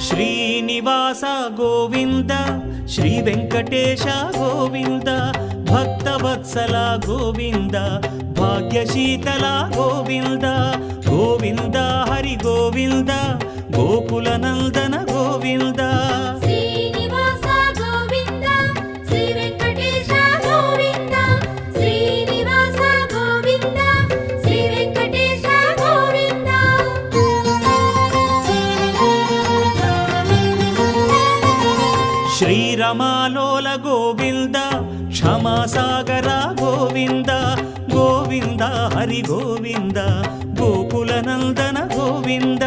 Srinivasa Govinda Shri Venkatesha Govinda Bhaktavatsala Govinda భాగ్యశీతల Govinda Govinda Hari Govinda Gokula Nandana Govinda Srinivasa Govinda Shri Venkatesha Govinda Srinivasa Govinda Shri Venkatesha Govinda శ్రీరమాలోల Govinda క్షమాసాగర Govinda Govinda Hari Govinda Gokula Nandana Govinda